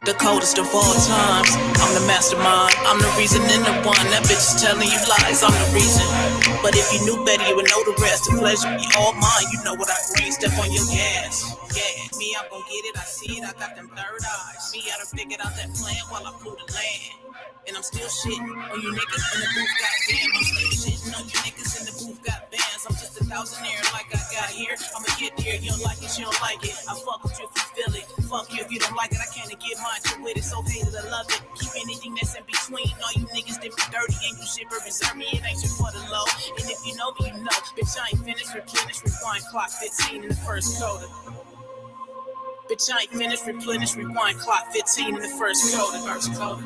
The coldest of all times. I'm the mastermind. I'm the reason and the one. That bitch is telling you lies. I'm the reason. But if you knew better, you would know the rest. The pleasure be all mine. You know what I bring. Step on your gas. Yeah, me, I'm gon' get it. I see it. I got them third eyes. Me, I done figured out that plan while I flew the land. And I'm still shitting on you niggas in the booth. Goddamn, I'm still shitting on you niggas in the booth. Got bands. I'm just a thousandaire like I got here. I'ma get there. You don't like it, you don't like it. I fuck with you if you feel it. Fuck you if you don't like it. I can't get mine to with it. So hated, I love it. Keep anything that's in between. All you niggas that be dirty and you shit, but reserve me. It ain't just for the low. And if you know me, you know. Bitch, I ain't finished. Replenish, rewind, clock 15 in the first quarter. Bitch, I ain't finished. Replenish, rewind, clock 15 in the first quarter.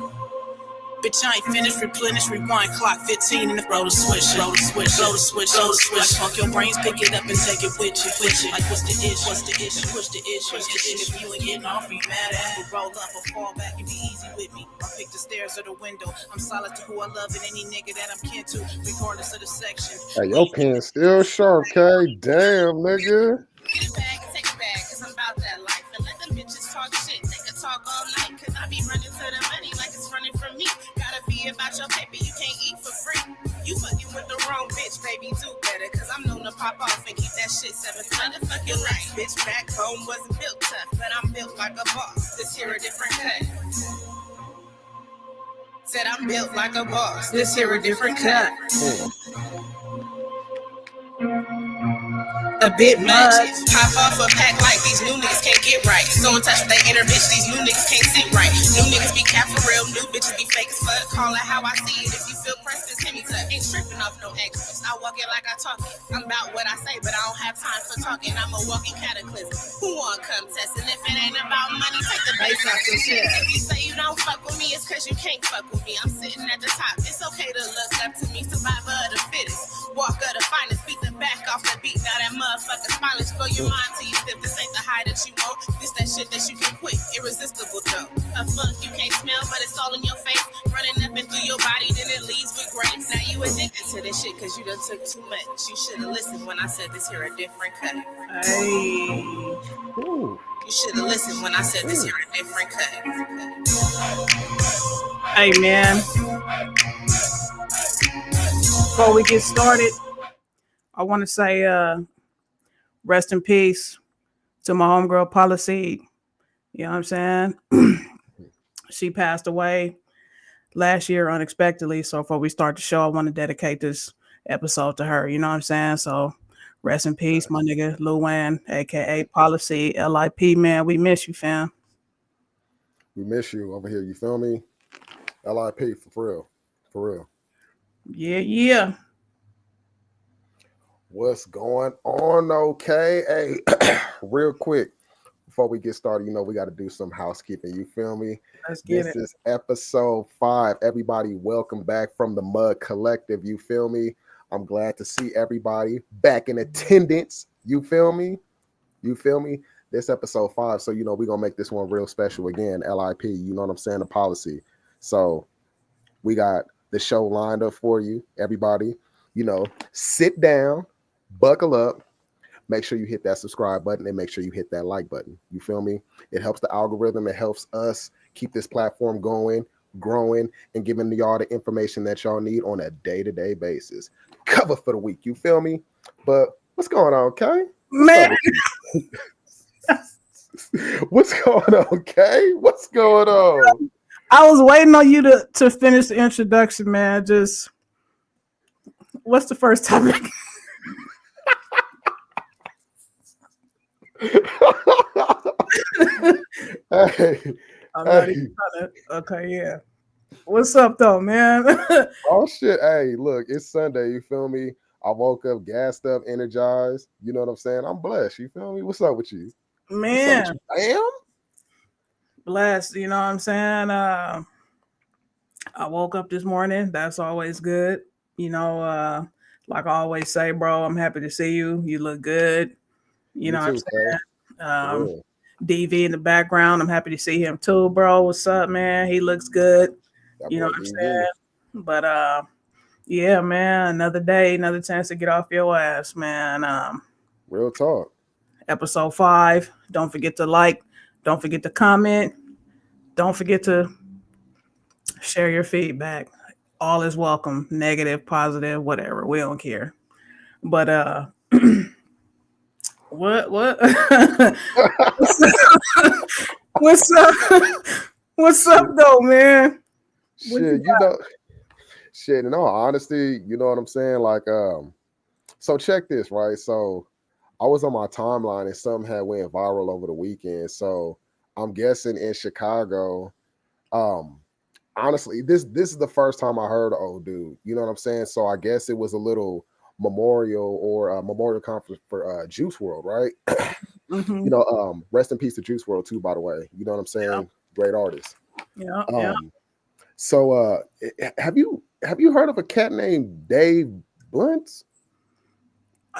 Bitch, I ain't finished, replenish, rewind, clock 15 in the roll the switch, roll the switch, roll the switch, roll the switch. Fuck your brains, pick it up and take it with you, Like what's the issue, push the issue, If you ain't getting off, you mad at me. Roll up or fall back and be easy with me. I pick the stairs or the window. I'm solid to who I love and any nigga that I'm kin to, regardless of the section. Hey, your pen's still sharp, K. Damn, nigga. Get it back and take it back, cause I'm about that life. And let them bitches talk shit, they can talk all night. Cause I be running to the money like it's running from me. Gotta be about your paper, you can't eat for free. You fucking with the wrong bitch, baby, do better. Cause I'm known to pop off and keep that shit 7 motherfucking right. Bitch, back home wasn't built tough, but I'm built like a boss. This here a different cut. Said I'm built like a boss. This here a different cut. A bit much. Pop off a pack like these new niggas can't get right. So in touch with that inner bitch, these new niggas can't sit right. New niggas be cap for real, new bitches be fake as fuck. Call it how I see it. If you feel pressed, just hit me tuck. Ain't tripping off no extras. I walk it like I talk it. I'm about what I say, but I don't have time for talking. I'm a walking cataclysm. Who want come testing? If it ain't about money, take the base off your shit. If you say you don't fuck with me, it's cause you can't fuck with me. I'm sitting at the top. It's okay to look up to me. Survivor of the fittest. Walk of the finest. Beat the back off the beat. Now that motherfucker smiling for your mind till you step. This ain't the high that you want. This that shit that you can quit. Irresistible though. A funk you can't smell, but it's all in your face. Running up and through your body, then it leaves with grace. Now you addicted to this shit cause you done took too much. You should've listened when I said this here a different cut. Hey. Ooh. You should've listened when I said this here a different cut. Hey man. Before we get started, I want to say rest in peace to my homegirl Policy. You know what I'm saying? She passed away last year unexpectedly. So before we start the show, I want to dedicate this episode to her. You know what I'm saying? So rest in peace, my nigga Lil Wayne, aka Policy, LIP, man. We miss you, fam. We miss you over here. You feel me? LIP for real. For real. Yeah. What's going on, okay? Hey, real quick, before we get started, you know, we got to do some housekeeping. You feel me? Let's get This is episode 5. Everybody, welcome back from the Mud Collective. You feel me? I'm glad to see everybody back in attendance. You feel me? You feel me? This episode 5. So, you know, we're going to make this one real special again. LIP, you know what I'm saying? The policy. So we got the show lined up for you. Everybody, you know, sit down. Buckle up, make sure you hit that subscribe button and make sure you hit that like button. You feel me? It helps the algorithm. It helps us keep this platform going, growing, and giving y'all the information that y'all need on a day-to-day basis. Cover for the week. You feel me? But what's going on, Kay? Man. What's going on, Kay? What's going on? I was waiting on you to finish the introduction, man. Just what's the first topic? Okay, yeah. What's up, though, man? Oh shit! Hey, look, it's Sunday. You feel me? I woke up, gassed up, energized. You know what I'm saying? I'm blessed. You feel me? What's up with you, man? Damn, blessed. You know what I'm saying? I woke up this morning. That's always good. You know, like I always say, bro, I'm happy to see you. You look good. You know what I'm saying? DV in the background. I'm happy to see him too, bro. What's up, man? He looks good. You know what I'm saying? But yeah, man, another day, another chance to get off your ass, man. Real talk. Episode 5. Don't forget to like, don't forget to comment. Don't forget to share your feedback. All is welcome, negative, positive, whatever. We don't care. But what what's up? what's up? What's up Shit, though, man? What you shit, you know, shit. In all honesty, you know what I'm saying? Like, so check this, right? So I was on my timeline and something had went viral over the weekend. So I'm guessing in Chicago, um, honestly, this is the first time I heard of old dude. You know what I'm saying? So I guess it was a little memorial or a memorial conference for Juice World, right? got? Rest in peace to Juice World too, by the way. You know what I'm Yeah, saying? Great artist. yeah, yeah. Um, so have you heard of a cat named Dave Blunts?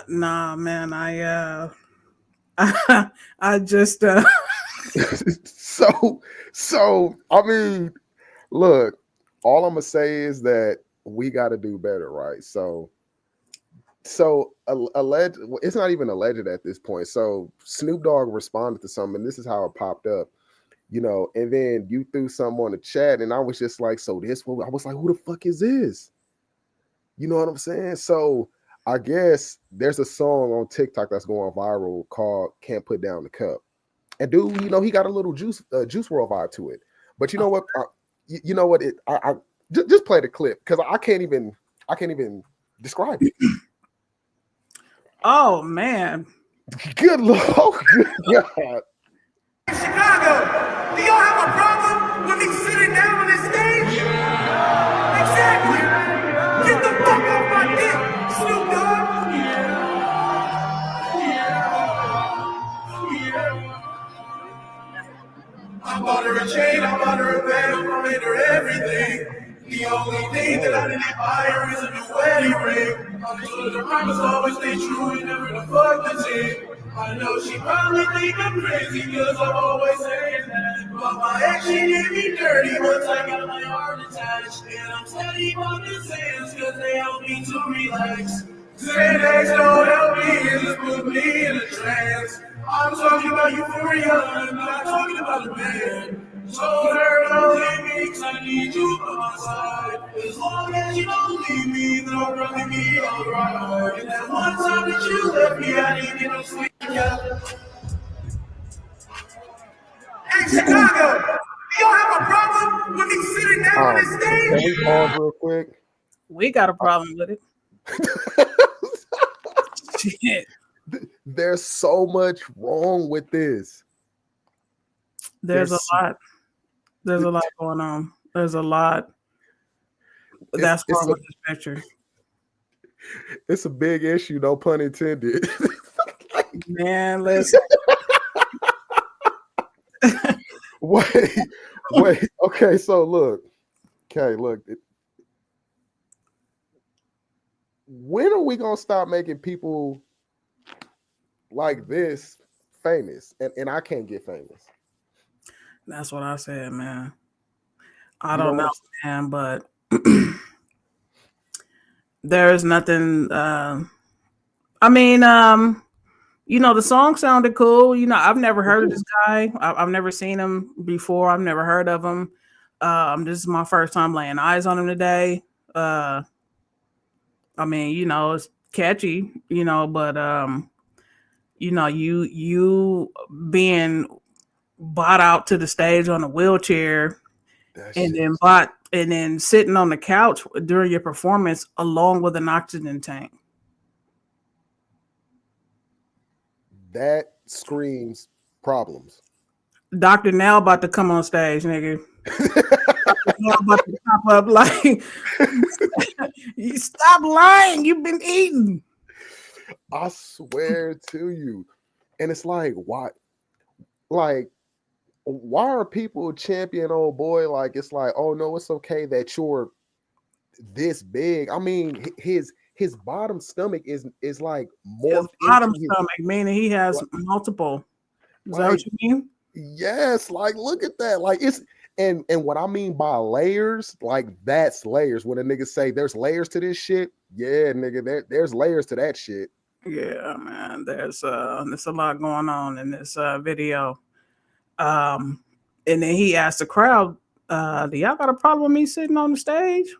Nah, man. I just so so I mean, look, all I'm gonna say is that we got to do better, right? Alleged, it's not even alleged at this point. So Snoop Dogg responded to something, and this is how it popped up. And then you threw something on the chat, and I was just like, so this I was like, who the fuck is this? You know what I'm saying? So I guess there's a song on TikTok that's going viral called "Can't Put Down the Cup," and dude, he got a little Juice World vibe to it. But you know what? You know what? Just play the clip because I can't even describe it. oh man. Good lord, good God. Chicago, do y'all have a problem with me sitting down on this stage? Exactly. Get the fuck off my dick, Snoop Dogg. I bought her a chain, I bought her a bag, I made her everything. The only thing that I didn't buy her is a new wedding ring. I told her promise always stay true and never to fuck the team. I know she probably think I'm crazy cause I'm always saying that. But my ex, she did me dirty once I got my heart attached. And I'm steady on his hands cause they help me to relax. Xanax don't help me, it just put me in a trance. I'm talking about euphoria, I'm not talking about a man. Told her don't leave me, cause I need you by my side. As long as you don't leave me, then I'll probably be alright. And that one time that you left me, I didn't get no sleep. Yeah. Hey, Chicago, do y'all have a problem with me sitting down on this Can we stage? pause real quick? We got a problem with it. Shit. There's so much wrong with this. There's a There's lot. There's a lot going on. There's a lot it's that's it's wrong a with this picture. it's a big issue, no pun intended. Man, listen. Wait, wait. Okay, so look. Okay, look. When are we gonna stop making people like this famous? And I can't get famous. That's what I said, man. I You know don't what know, I'm man, but there's nothing I mean, the song sounded cool. I've never heard of this saying? guy. I've never seen him before. I've never heard of him. This is my first time laying eyes on him today. Uh, I mean, it's catchy, but you being bought out to the stage on a wheelchair That and shit then is sitting on the couch during your performance along with an oxygen tank. that screams problems. Dr. Now about to come on stage, nigga. Now about to pop up like, you stop lying. You've been eating. I swear to you. And it's like, like why are people champion old boy? Like it's like, oh no, it's okay that you're this big. I mean, his bottom stomach is like His morphed bottom into his stomach, meaning he has like, multiple. Is that what like you mean? yes, like look at that. Like it's and what I mean by layers, like that's layers. When a nigga say there's layers to this shit, yeah, nigga, there's layers to that shit. Yeah, man. There's a lot going on in this video. Um, And then he asked the crowd, do y'all got a problem with me sitting on the stage?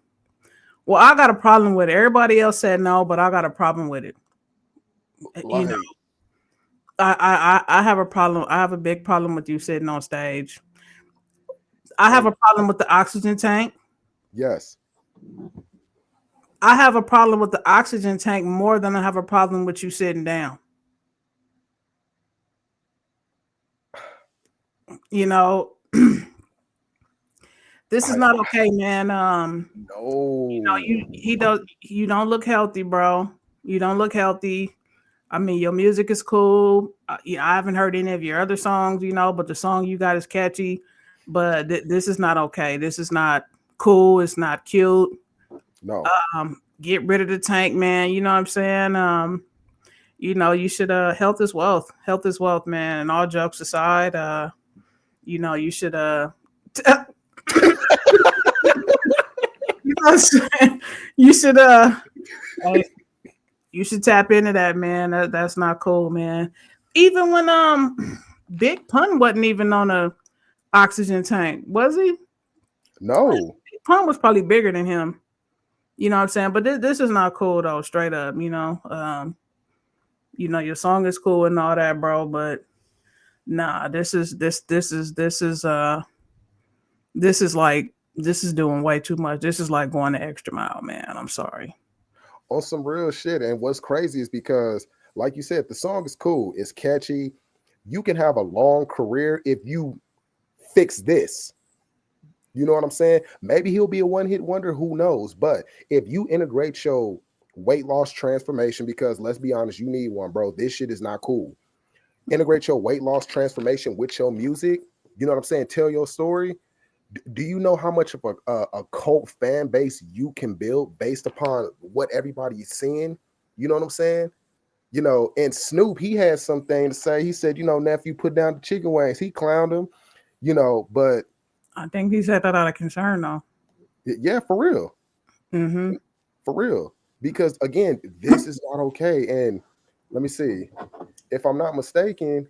Well, I got a problem with it. Everybody else said no, but I got a problem with it. You know, Like, I have a problem. I have a big problem with you sitting on stage. I have a and problem with the oxygen tank. yes, I have a problem with the oxygen tank more than I have a problem with you sitting down. You know, this is I not okay, man. no, You don't look healthy, bro. You don't look healthy. I mean, your music is cool. Yeah, I haven't heard any of your other songs, but the song you got is catchy. But this is not okay. This is not cool. It's not cute. no. Get rid of the tank, man. You know what I'm saying? You should health is wealth. Health is wealth, man. And all jokes aside, you should you know what I'm saying? You should hey, you should tap into that, man. That's not cool, man. Even when Big Pun wasn't even on a oxygen tank, was he? No, Big Pun was probably bigger than him. You know what I'm saying? But this is not cool though, straight up, your song is cool and all that, bro, but nah, this is doing way too much. This is like going the extra mile, man. I'm sorry. on some real shit. And what's crazy is because, like you said, the song is cool, it's catchy. You can have a long career if you fix this. You know what I'm saying? Maybe he'll be a one-hit wonder, who knows? But if you integrate your weight loss transformation, because let's be honest, you need one, bro. This shit is not cool. Integrate your weight loss transformation with your music. You know what I'm saying? Tell your story. Do you know how much of a cult fan base you can build based upon what everybody is seeing? You know what I'm saying? And Snoop, he had something to say. He said, nephew, put down the chicken wings. He clowned him, but I think he said that out of concern, though. yeah, for real. Mm-hmm. For real. Because again, this is not okay. And let me see. If I'm not mistaken,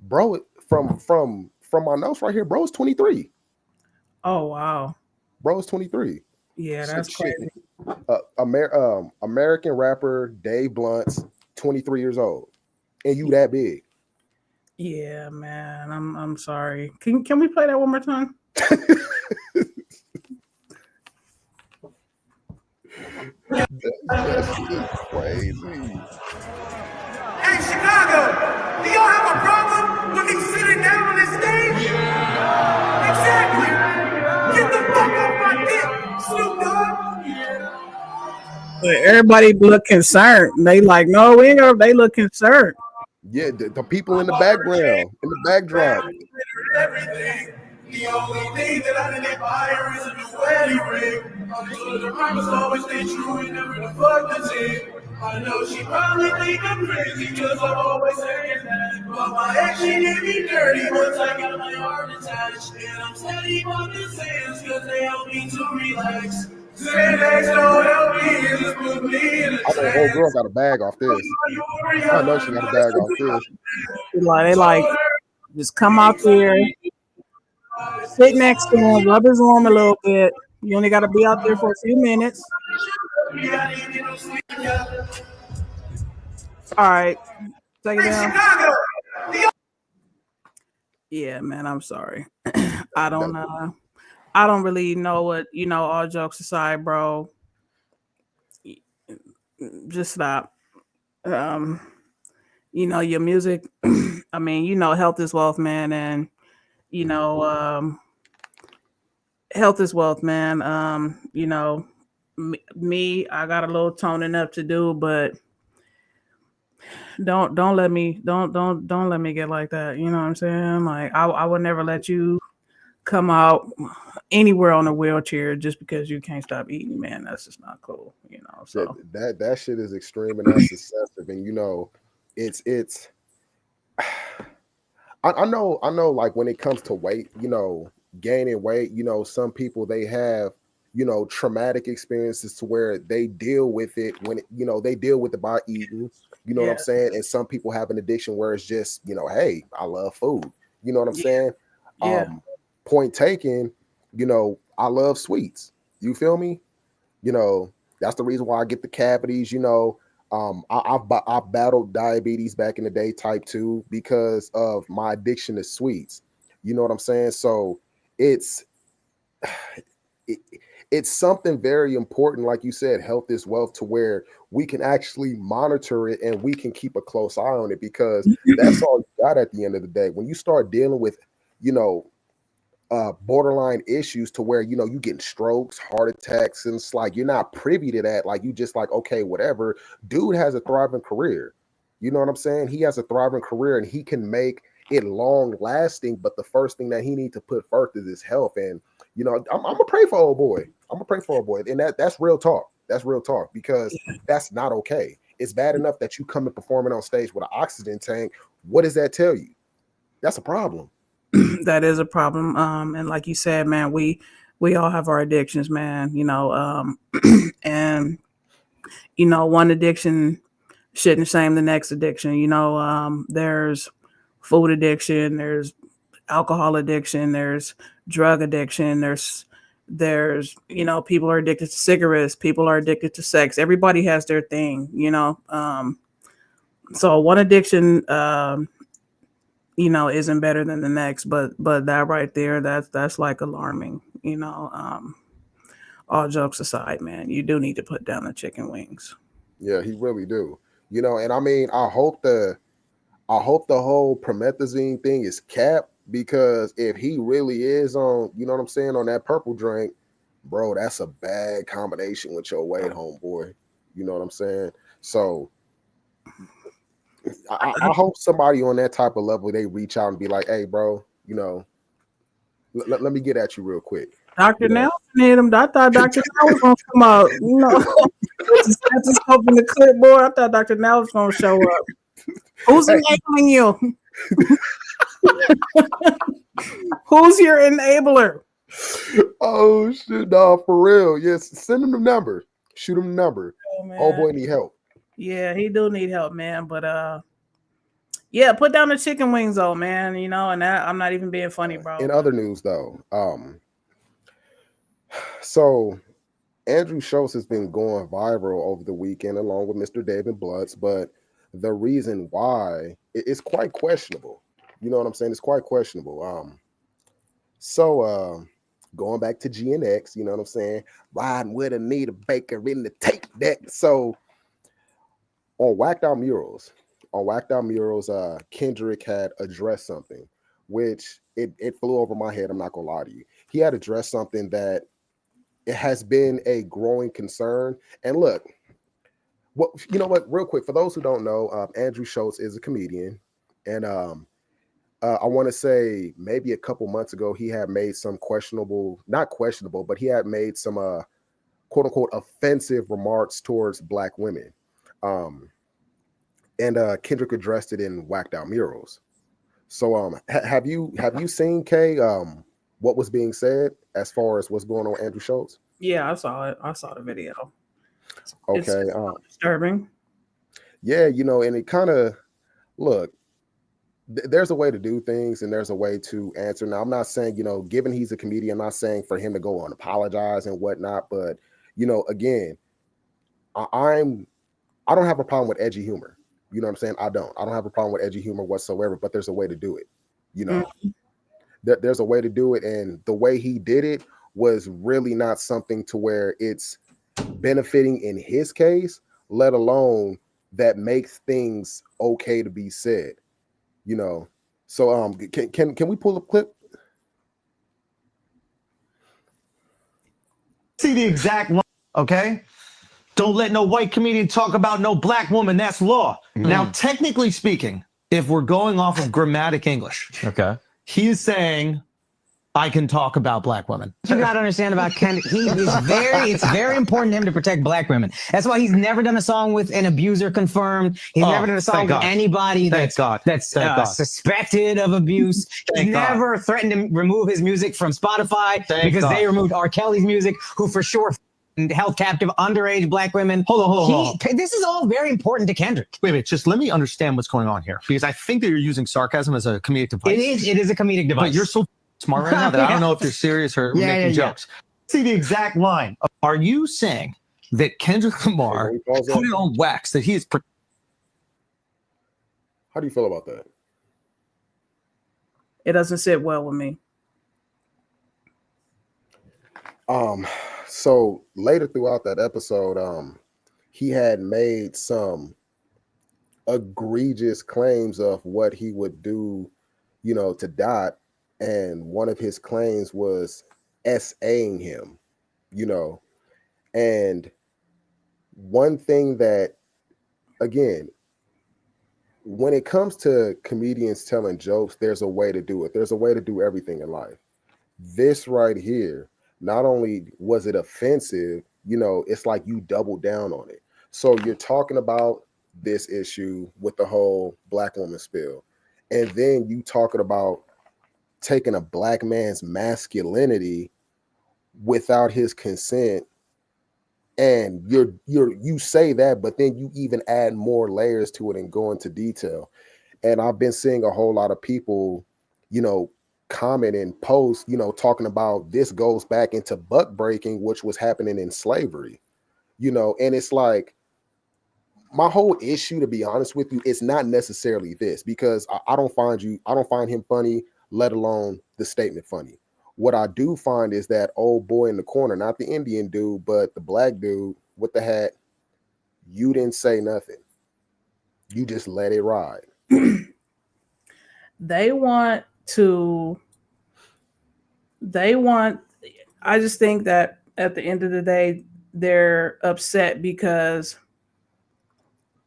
bro, from my notes right here, bro is 23. Oh wow. Bro is 23. Yeah, So, that's shit. crazy. American rapper Dave Blunts, 23 years old. And you that big. Yeah, man. I'm sorry. Can we play that one more time? That shit is crazy. Hey, Chicago, do y'all have a problem with me sitting down on this stage? Exactly. Get the fuck off my dick, Snoop Dogg. But everybody look concerned. They like, no, we ain't gonna. They look concerned. Yeah, the people in the background, in the backdrop. Everything. The only thing that I didn't buy her is a new wedding ring. But the promise always stay true and never to fuck the team. I know she probably think I'm crazy cause I'm always saying that. But my ex, she did me dirty once I got my heart attached. And I'm steady on the sands cause they help me to relax. Xanax don't help me, it just put me in a I know old girl trance. got a bag off this. I know she got a bag off this. They like just come out there, sit next to him, rub his arm a little bit. You only got to be out there for a few minutes. All right, take it down. Yeah, man. I'm sorry. I don't. That, I don't really know what All jokes aside, bro. Just stop. Um, your music. I mean, health is wealth, man, and you know, health is wealth, man. Me, I got a little toning up to do, but don't let me don't let me get like that. You know what I'm saying? Like I would never let you come out anywhere on a wheelchair just because you can't stop eating, man. That's just not cool, So that shit is extreme and that's excessive. And it's I know like when it comes to weight, gaining weight, some people they have, traumatic experiences to where they deal with it when they deal with it by eating, you know what yeah, I'm saying? And some people have an addiction where it's just, hey, I love food. You know what I'm saying? Yeah. Point taken, you know, I love sweets. You feel me? You know, that's the reason why I get the cavities. You know, I battled diabetes back in the day, type 2, because of my addiction to sweets. You know what I'm saying? So it's it, it's something very important, like you said, health is wealth, to where we can actually monitor it and we can keep a close eye on it, because that's all you got at the end of the day. When you start dealing with, you know, borderline issues, to where, you know, you getting strokes, heart attacks, and it's like you're not privy to that. Like, you just like, okay, whatever. Dude has a thriving career. You know what I'm saying? He has a thriving career and he can make it long lasting. But the first thing that he needs to put first is his health. And you know, I'm gonna pray for old boy. I'm gonna pray for old boy, and that's real talk. That's real talk, because that's not okay. It's bad enough that you come and performing on stage with an oxygen tank. What does that tell you? That's a problem. That is a problem. And like you said, man, we all have our addictions, man. You know, and you know, one addiction shouldn't shame the next addiction. You know, there's food addiction, there's alcohol addiction, there's drug addiction, there's you know, people are addicted to cigarettes, people are addicted to sex. Everybody has their thing, you know. So one addiction, you know, isn't better than the next, but that right there, that's like alarming, you know. All jokes aside, man, you do need to put down the chicken wings. Yeah, he really do. You know, and I mean, I hope the whole promethazine thing is capped, because if he really is on, you know what I'm saying, on that purple drink, bro, that's a bad combination with your weight, homeboy. You know what I'm saying? So I hope somebody on that type of level, they reach out and be like, hey, bro, you know, let me get at you real quick. Dr. You know, Nelson hit him. I thought Dr. Nelson was gonna come out, you know, with the stethoscope and the clipboard. I thought Dr. Nelson was gonna show up. Who's enabling you? Who's your enabler? oh shit, nah, for real. Yes, send him the number. Shoot him the number. Oh boy, need help. Yeah, he do need help, man. But yeah, put down the chicken wings, though, man. You know, and that, I'm not even being funny, bro. In other news, though, so Andrew Schultz has been going viral over the weekend, along with Mr. David BLUNTS, but the reason why it's quite questionable. You know what I'm saying? It's quite questionable. So going back to GNX, you know what I'm saying? Riding with Anita Baker in the tape deck. So on Whacked Out Murals, Kendrick had addressed something, which it flew over my head. I'm not gonna lie to you. He had addressed something that it has been a growing concern. And look, what you know what, real quick, for those who don't know, Andrew Schultz is a comedian. And I want to say maybe a couple months ago, he had made some not questionable, but he had made some quote unquote offensive remarks towards Black women. And Kendrick addressed it in Whacked Out Murals. So have you seen, Kay, what was being said as far as what's going on with Andrew Schultz? Yeah, I saw it. I saw the video. Okay. It's disturbing. Yeah, you know, and it kind of, look, there's a way to do things and there's a way to answer. Now, I'm not saying, you know, given he's a comedian, I'm not saying for him to go on apologize and whatnot, but you know, again, I don't have a problem with edgy humor. You know what I'm saying? I don't have a problem with edgy humor whatsoever, but there's a way to do it. You know, there's a way to do it. And the way he did it was really not something to where it's benefiting in his case, let alone that makes things okay to be said, you know. So can we pull a clip? See the exact one, okay? Don't let no white comedian talk about no Black woman. That's law. Now, technically speaking, if we're going off of grammatic English, Okay. he's saying I can talk about Black women. You got to understand about Kendrick. It's very important to him to protect Black women. That's why he's never done a song with an abuser confirmed. He's never done a song with anybody that's suspected of abuse. He's never threatened to remove his music from Spotify because they removed R. Kelly's music, who for sure held captive underage Black women. Hold on. This is all very important to Kendrick. Wait, just let me understand what's going on here, because I think that you're using sarcasm as a comedic device. It is a comedic device. But you're so smart right now that I don't know if you're serious or making jokes. See the exact line. Are you saying that Kendrick Lamar put it on wax that he is? How do you feel about that? It doesn't sit well with me. So later throughout that episode, he had made some egregious claims of what he would do, you know, to Dot, and one of his claims was SAing him, you know. And one thing that, again, when it comes to comedians telling jokes, there's a way to do it. There's a way to do everything in life. This right here, not only was it offensive, you know, it's like you doubled down on it. So you're talking about this issue with the whole black woman spill, and then you talking about taking a black man's masculinity without his consent, and you say that, but then you even add more layers to it and go into detail. And I've been seeing a whole lot of people, you know, comment and post, you know, talking about this goes back into buck breaking, which was happening in slavery, you know. And it's like, my whole issue, to be honest with you, it's not necessarily this, because I don't find him funny, let alone the statement funny. What I do find is that old boy in the corner, not the Indian dude, but the black dude with the hat. You didn't say nothing. You just let it ride. I just think that at the end of the day, they're upset because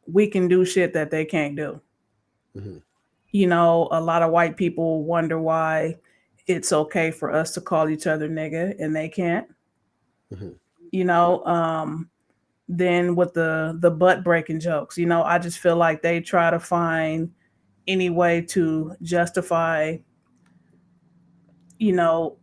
we can do shit that they can't do. Mm-hmm. You know, a lot of white people wonder why it's okay for us to call each other nigga and they can't. Mm-hmm. You know, then with the butt breaking jokes, you know, I just feel like they try to find any way to justify, you know,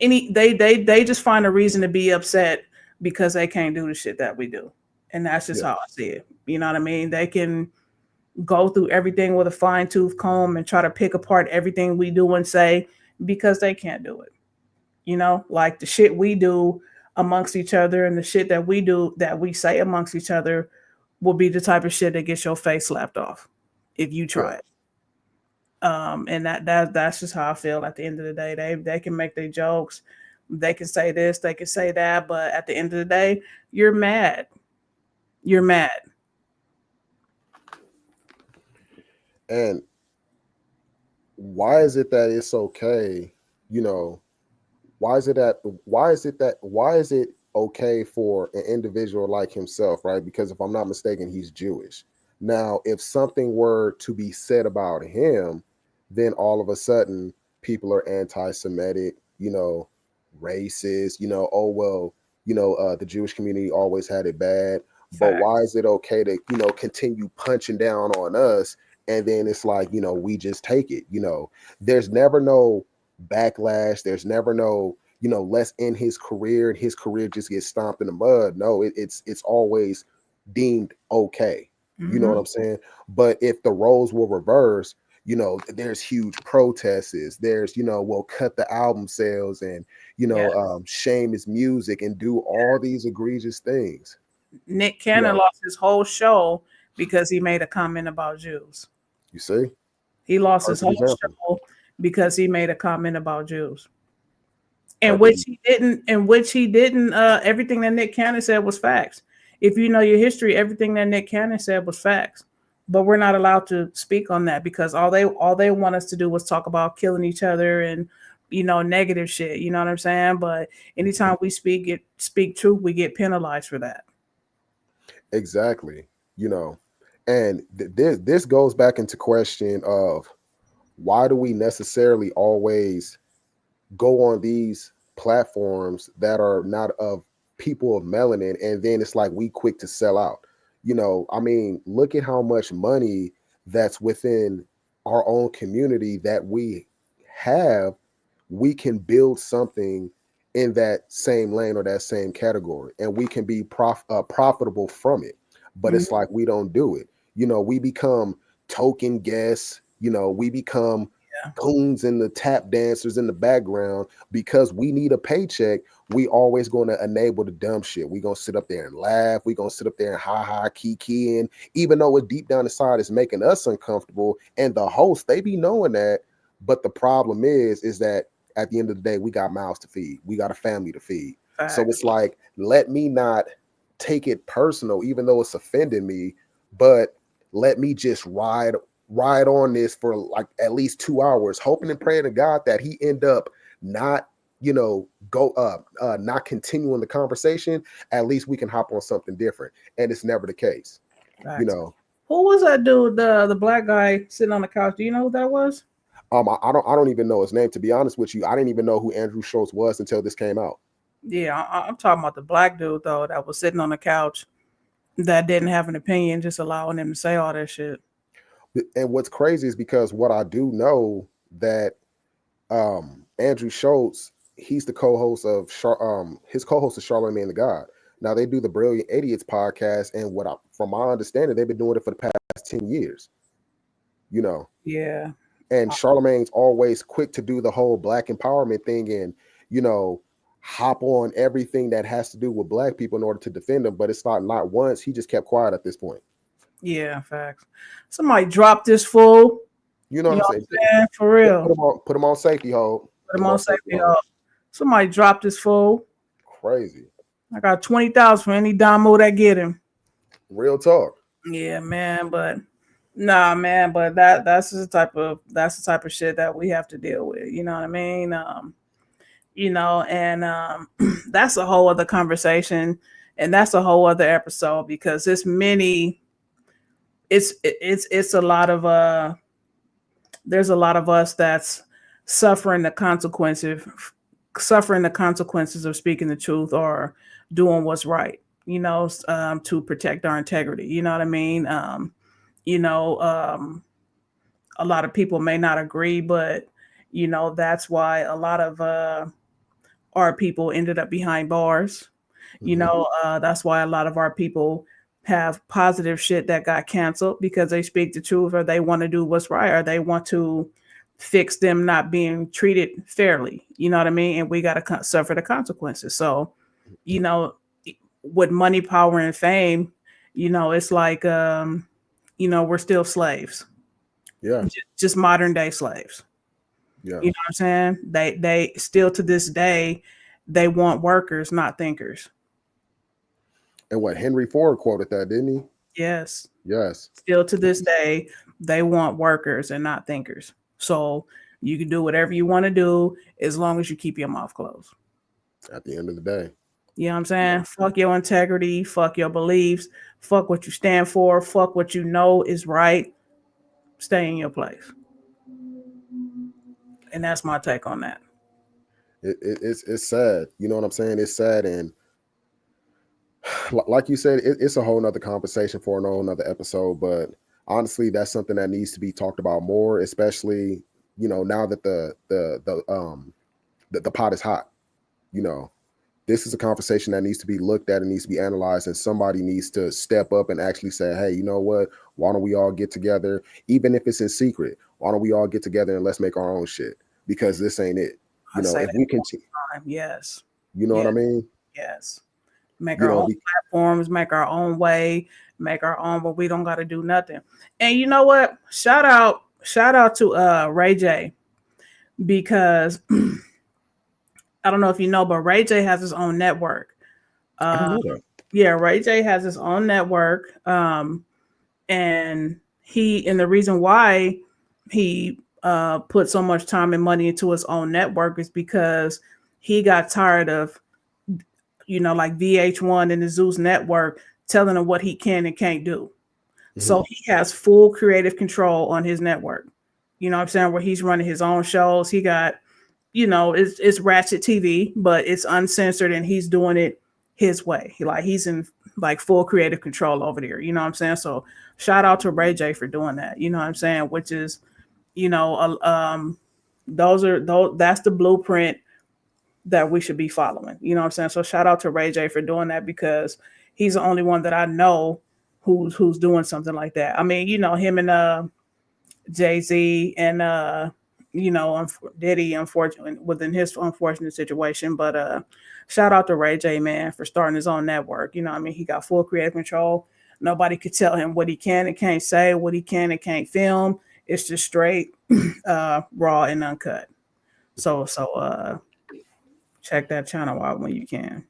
they just find a reason to be upset because they can't do the shit that we do. And that's just how I see it. You know what I mean? They can go through everything with a fine tooth comb and try to pick apart everything we do and say because they can't do it. You know, like the shit we do amongst each other and the shit that we do, that we say amongst each other, will be the type of shit that gets your face slapped off if you try it. And that's just how I feel. At the end of the day, they can make their jokes, they can say this, they can say that, but at the end of the day, you're mad. You're mad. And why is it that it's okay? You know, why is it okay for an individual like himself, right? Because if I'm not mistaken, he's Jewish. Now, if something were to be said about him, then all of a sudden people are anti-Semitic, you know, racist, you know, oh, well, you know, the Jewish community always had it bad. But why is it okay to, you know, continue punching down on us? And then it's like, you know, we just take it, you know. There's never no backlash. There's never no, you know, less in his career, and his career just gets stomped in the mud. No, it's always deemed okay. Mm-hmm. You know what I'm saying? But if the roles were reversed, you know, there's huge protests. There's, you know, we'll cut the album sales and, you know, shame his music and do all these egregious things. Nick Cannon lost his whole show because he made a comment about Jews. You see? He lost his whole show because he made a comment about Jews. And which he didn't, everything that Nick Cannon said was facts. If you know your history, everything that Nick Cannon said was facts. But we're not allowed to speak on that because all they want us to do was talk about killing each other and, you know, negative shit. You know what I'm saying? But anytime we speak truth, we get penalized for that. Exactly. You know, and this goes back into question of why do we necessarily always go on these platforms that are not of people of melanin, and then it's like we quick to sell out. You know, I mean, look at how much money that's within our own community that we have. We can build something in that same lane or that same category, and we can be profitable from it. But it's like we don't do it. You know, we become token guests. You know, we become goons and the tap dancers in the background. Because we need a paycheck, we always going to enable the dumb shit. We going to sit up there and laugh. We going to sit up there and ha kiki, and even though it deep down inside is making us uncomfortable, and the host, they be knowing that. But the problem is that at the end of the day, we got mouths to feed. We got a family to feed. So it's like, let me not take it personal, even though it's offending me, but let me just ride on this for like at least 2 hours, hoping and praying to God that he end up not, not continuing the conversation. At least we can hop on something different. And it's never the case. Who was that dude, the black guy sitting on the couch? Do you know who that was? I don't even know his name, to be honest with you. I didn't even know who Andrew Schultz was until this came out. Yeah, I'm talking about the black dude though that was sitting on the couch that didn't have an opinion, just allowing him to say all that shit. And what's crazy is because what I do know that Andrew Schultz, he's the co-host of his co-host is Charlamagne the God. Now they do the Brilliant Idiots podcast, and from my understanding, they've been doing it for the past 10 years. Yeah. And Charlamagne's always quick to do the whole black empowerment thing and, hop on everything that has to do with black people in order to defend them. But it's not once. He just kept quiet at this point. Yeah, facts. Somebody dropped this fool. You know what I'm saying? For real. Put him on safety hold. Put him on safety hold. Somebody dropped this fool. Crazy. I got 20,000 for any damo that get him. Real talk. Yeah, man, but nah, man, but that's the type of shit that we have to deal with. You know what I mean? And that's a whole other conversation, and that's a whole other episode, because it's a lot of there's a lot of us that's suffering the consequences of speaking the truth or doing what's right, to protect our integrity. You know what I mean? A lot of people may not agree, but that's why a lot of our people ended up behind bars. That's why a lot of our people have positive shit that got canceled, because they speak the truth, or they want to do what's right, or they want to fix them not being treated fairly. You know what I mean? And we got to suffer the consequences. So, with money, power, and fame, it's like, we're still slaves. Yeah. Just modern day slaves. Yeah. You know what I'm saying? They still to this day, they want workers, not thinkers. And what Henry Ford quoted that, didn't he? Yes. Yes. Still to this day, they want workers and not thinkers. So you can do whatever you want to do as long as you keep your mouth closed. At the end of the day. You know what I'm saying? Fuck your integrity, fuck your beliefs, fuck what you stand for, fuck what you know is right. Stay in your place. And that's my take on that. It's sad. You know what I'm saying? It's sad. And like you said, it's a whole nother conversation for a whole nother episode. But honestly, that's something that needs to be talked about more, especially, now that the pot is hot. This is a conversation that needs to be looked at and needs to be analyzed, and somebody needs to step up and actually say, hey, you know what? Why don't we all get together? Even if it's in secret, why don't we all get together and let's make our own shit? Because this ain't it. If we continue. Yes. You know what I mean? Yes. Make our own platforms, make our own way, make our own, but we don't got to do nothing. And you know what? Shout out to Ray J, because I don't know if you know, but Ray J has his own network. I didn't know that. Yeah, Ray J has his own network. And the reason why he put so much time and money into his own network is because he got tired of, like VH1 and the Zeus network telling him what he can and can't do. Mm-hmm. So he has full creative control on his network. You know what I'm saying? Where he's running his own shows. He got, it's Ratchet TV, but it's uncensored, and he's doing it his way. He's in full creative control over there. You know what I'm saying? So shout out to Ray J for doing that. You know what I'm saying? Which is, that's the blueprint that we should be following. You know what I'm saying? So shout out to Ray J for doing that, because he's the only one that I know who's doing something like that. I mean, him and Jay-Z and you know, Diddy, unfortunately, within his unfortunate situation. But shout out to Ray J, man, for starting his own network. You know, I mean, he got full creative control. Nobody could tell him what he can and can't say, what he can and can't film. It's just straight, raw and uncut. So check that channel out when you can.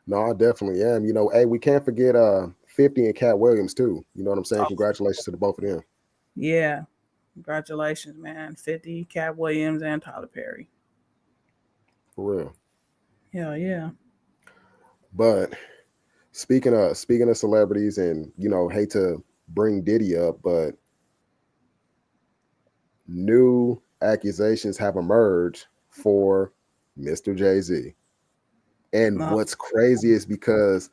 No, I definitely am. You know, hey, we can't forget 50 and Cat Williams too. You know what I'm saying? Oh, Congratulations to the both of them. yeah. Congratulations, man. 50, Cat Williams, and Tyler Perry. For real. Hell yeah. But speaking of celebrities, and you know, hate to bring Diddy up, but new accusations have emerged for Mr. Jay-Z. And what's crazy is because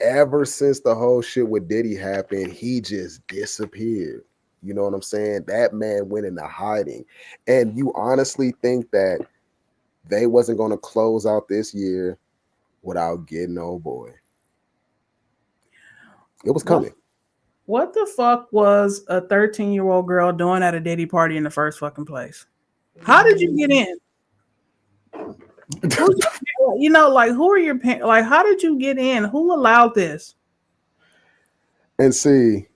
ever since the whole shit with Diddy happened, he just disappeared. You know what I'm saying? That man went into hiding. And you honestly think that they wasn't going to close out this year without getting old boy? It was coming. What the fuck was a 13-year-old girl doing at a Diddy party in the first fucking place? How did you get in? You know, like, who are your parents? Like, how did you get in? Who allowed this? And see,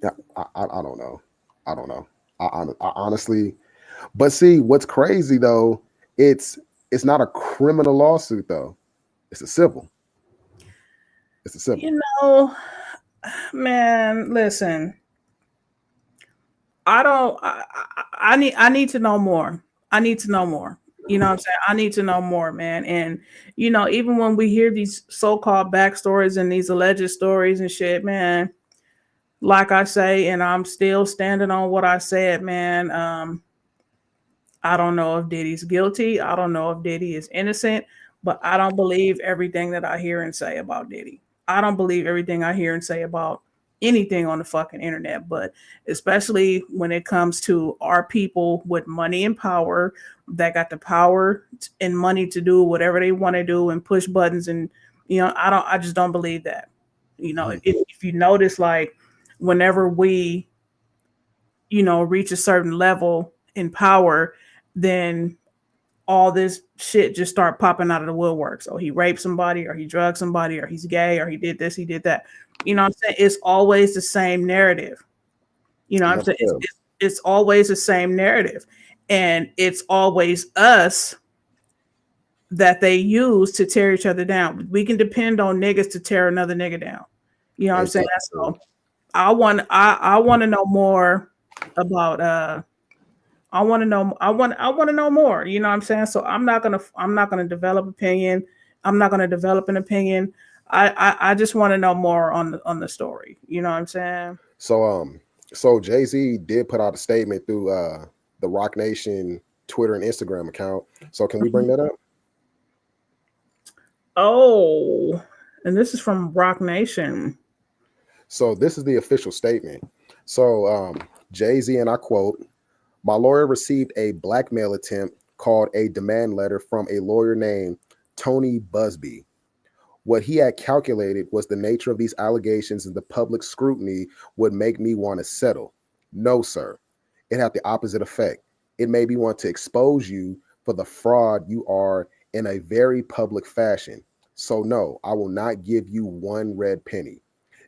yeah, I don't know. I don't know. I honestly, but see, what's crazy though, it's not a criminal lawsuit though. It's a civil. It's a civil. You know, man, listen. I need to know more. I need to know more. You know what I'm saying? I need to know more, man. And you know, even when we hear these so-called backstories and these alleged stories and shit, man, like I say, and I'm still standing on what I said, man. I don't know if Diddy's guilty. I don't know if Diddy is innocent, but I don't believe everything that I hear and say about Diddy. I don't believe everything I hear and say about anything on the fucking internet, but especially when it comes to our people with money and power that got the power and money to do whatever they want to do and push buttons. And, you know, I just don't believe that. You know, if you notice, like, whenever we, you know, reach a certain level in power, then all this shit just start popping out of the woodwork. So he raped somebody, or he drugged somebody, or he's gay, or he did this, he did that. You know what I'm saying? It's always the same narrative. You know what I'm saying? It's always the same narrative. And it's always us that they use to tear each other down. We can depend on niggas to tear another nigga down. You know what I'm saying? So I want to know more about I want to know more. You know what I'm saying? So I'm not gonna develop opinion. I'm not gonna develop an opinion. I just want to know more on the story. You know what I'm saying? So Jay-Z did put out a statement through the Rock Nation Twitter and Instagram account. So can we bring that up? Oh, and this is from Rock Nation. So this is the official statement. So Jay-Z, and I quote, "My lawyer received a blackmail attempt called a demand letter from a lawyer named Tony Busby. What he had calculated was the nature of these allegations and the public scrutiny would make me want to settle. No, sir. It had the opposite effect. It made me want to expose you for the fraud you are in a very public fashion. So no, I will not give you one red penny.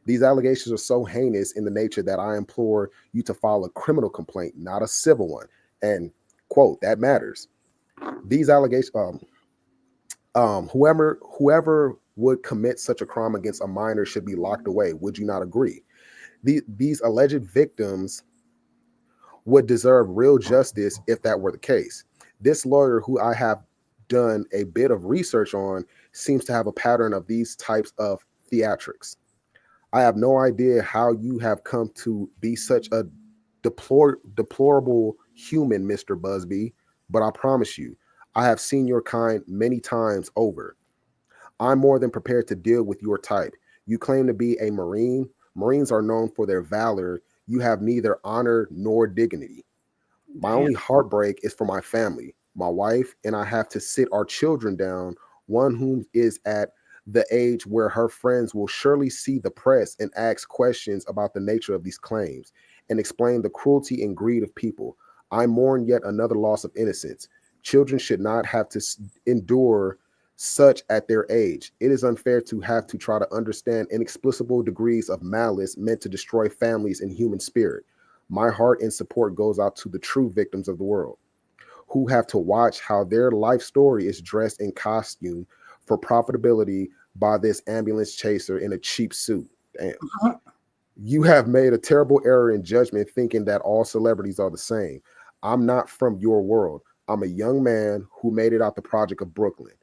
These allegations are so heinous in the nature that I implore you to file a criminal complaint, not a civil one." And quote, that matters. These allegations, whoever would commit such a crime against a minor should be locked away. Would you not agree? These alleged victims would deserve real justice if that were the case. This lawyer, who I have done a bit of research on, seems to have a pattern of these types of theatrics. I have no idea how you have come to be such a deplorable human, Mr. Busby, but I promise you, I have seen your kind many times over. I'm more than prepared to deal with your type. You claim to be a Marine. Marines are known for their valor. You have neither honor nor dignity. My only heartbreak is for my family. My wife and I have to sit our children down, one whom is at the age where her friends will surely see the press and ask questions about the nature of these claims. and explain the cruelty and greed of people. I mourn yet another loss of innocence. Children should not have to endure such at their age. It is unfair to have to try to understand inexplicable degrees of malice meant to destroy families and human spirit. My heart and support goes out to the true victims of the world, who have to watch how their life story is dressed in costume for profitability by this ambulance chaser in a cheap suit. Damn. You have made a terrible error in judgment thinking that all celebrities are the same. I'm not from your world. I'm a young man who made it out the project of Brooklyn.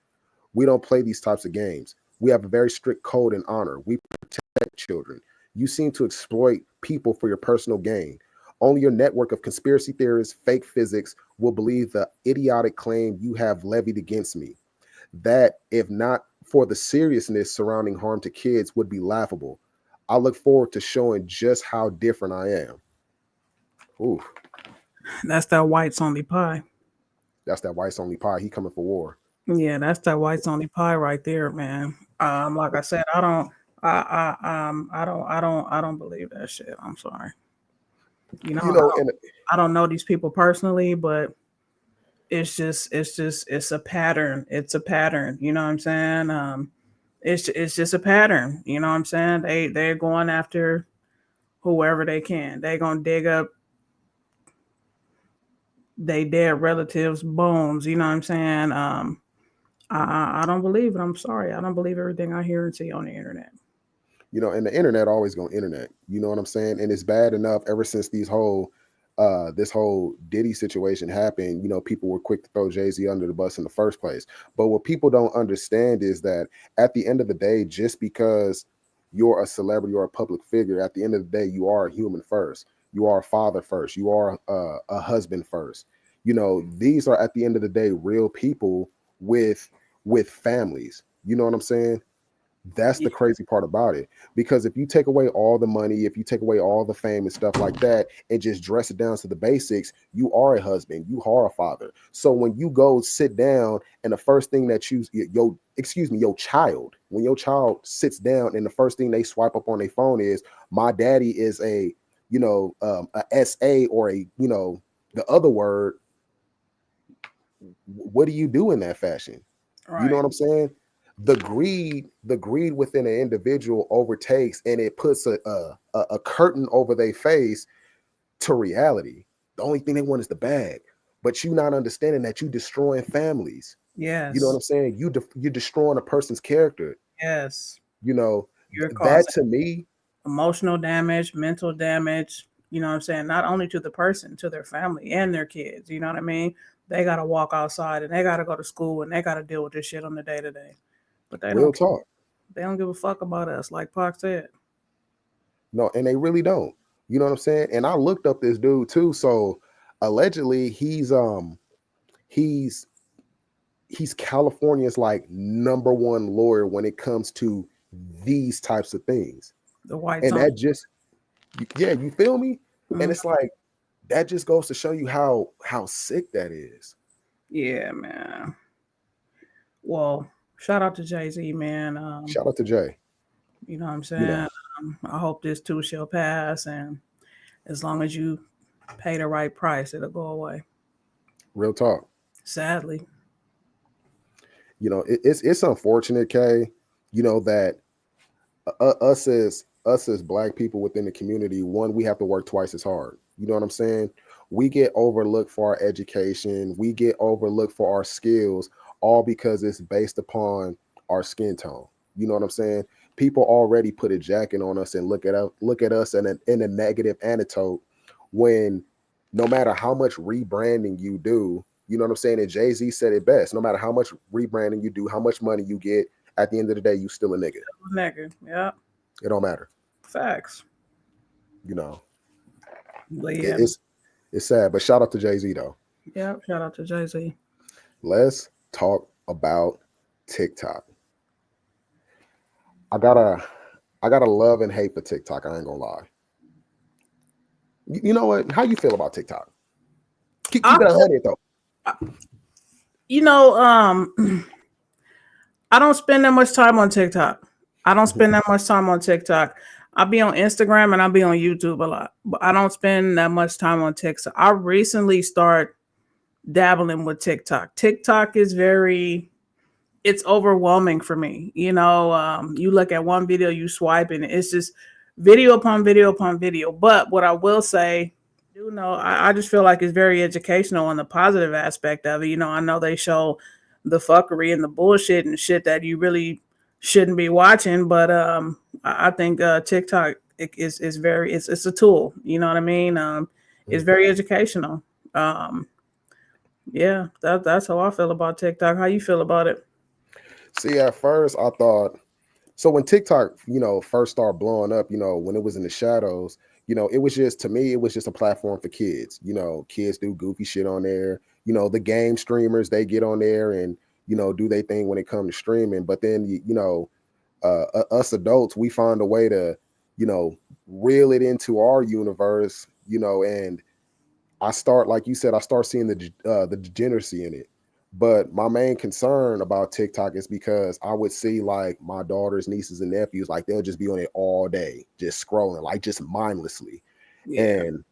We don't play these types of games. We have a very strict code and honor. We protect children. You seem to exploit people for your personal gain. Only your network of conspiracy theorists, fake physics, will believe the idiotic claim you have levied against me. That, if not for the seriousness surrounding harm to kids, would be laughable. I look forward to showing just how different I am. Ooh. That's that whites only pie. That's that whites only pie. He coming for war. Yeah, that's that whites only pie right there, man. Like I said, I don't believe that shit. I'm sorry. I don't know these people personally, but it's a pattern. It's a pattern. You know what I'm saying? It's just a pattern. You know what I'm saying? They're going after whoever they can. They're gonna dig up they dead relatives' bones. You know what I'm saying? I don't believe it. I'm sorry. I don't believe everything I hear and see on the internet. And the internet always going internet. You know what I'm saying? And it's bad enough ever since this whole Diddy situation happened. People were quick to throw Jay-Z under the bus in the first place. But what people don't understand is that at the end of the day, just because you're a celebrity or a public figure, at the end of the day, you are a human first. You are a father first. You are a husband first. These are at the end of the day real people with families. You know what I'm saying? That's the crazy part about it. Because if you take away all the money, if you take away all the fame and stuff like that, and just dress it down to the basics, you are a husband, you are a father. So when you go sit down and the first thing that your child, when your child sits down and the first thing they swipe up on their phone is, my daddy is a SA or the other word, what do you do in that fashion? Right. You know what I'm saying? The greed within an individual overtakes, and it puts a curtain over their face to reality. The only thing they want is the bag, but you not understanding that you destroying families. Yes. You know what I'm saying? You're destroying a person's character. Yes. That to me, emotional damage, mental damage. You know what I'm saying? Not only to the person, to their family and their kids. You know what I mean? They got to walk outside and they got to go to school and they got to deal with this shit on the day to day. But they real talk. They don't give a fuck about us, like Pac said. No, and they really don't. You know what I'm saying? And I looked up this dude too. So allegedly, he's California's like #1 lawyer when it comes to these types of things. The white and that just, you feel me? Mm-hmm. And it's like that just goes to show you how sick that is. Yeah, man. Well, shout out to Jay-Z, man. Shout out to Jay. You know what I'm saying? I hope this too shall pass, and as long as you pay the right price, it'll go away. Real talk. Sadly. It's unfortunate, Kay, that us as Black people within the community, one, we have to work twice as hard. You know what I'm saying? We get overlooked for our education. We get overlooked for our skills, all because it's based upon our skin tone. You know what I'm saying? People already put a jacket on us and look at us in a negative anecdote, when no matter how much rebranding you do, you know what I'm saying? And Jay-Z said it best: no matter how much rebranding you do, how much money you get, at the end of the day, you still a nigga. Nigga, yeah. It don't matter. Facts. But yeah. It's sad, but shout out to Jay-Z though. Yeah, shout out to Jay-Z. Let's talk about TikTok. I got a love and hate for TikTok. I ain't gonna lie. You know what? How you feel about TikTok? Keep it 100 though. I don't spend that much time on TikTok. I'll be on Instagram and I'll be on YouTube a lot, but I don't spend that much time on TikTok. I recently start dabbling with TikTok. TikTok is it's overwhelming for me. You know, you look at one video, you swipe, and it's just video upon video upon video. But what I will say, you know, I just feel like it's very educational on the positive aspect of it. You know, I know they show the fuckery and the bullshit and shit that you really shouldn't be watching, but I think TikTok is very it's a tool. You know what I mean? It's very educational. Yeah, that's how I feel about TikTok. How you feel about it? See, at first I thought, so when TikTok, first started blowing up, when it was in the shadows, it was just, to me, it was just a platform for kids. Kids do goofy shit on there. The game streamers, they get on there and, do their thing when it comes to streaming. But then, us adults, we find a way to, reel it into our universe, and I start, like you said, I start seeing the degeneracy in it. But my main concern about TikTok is because I would see like my daughters, nieces, and nephews, like they'll just be on it all day, just scrolling, like just mindlessly. Yeah. And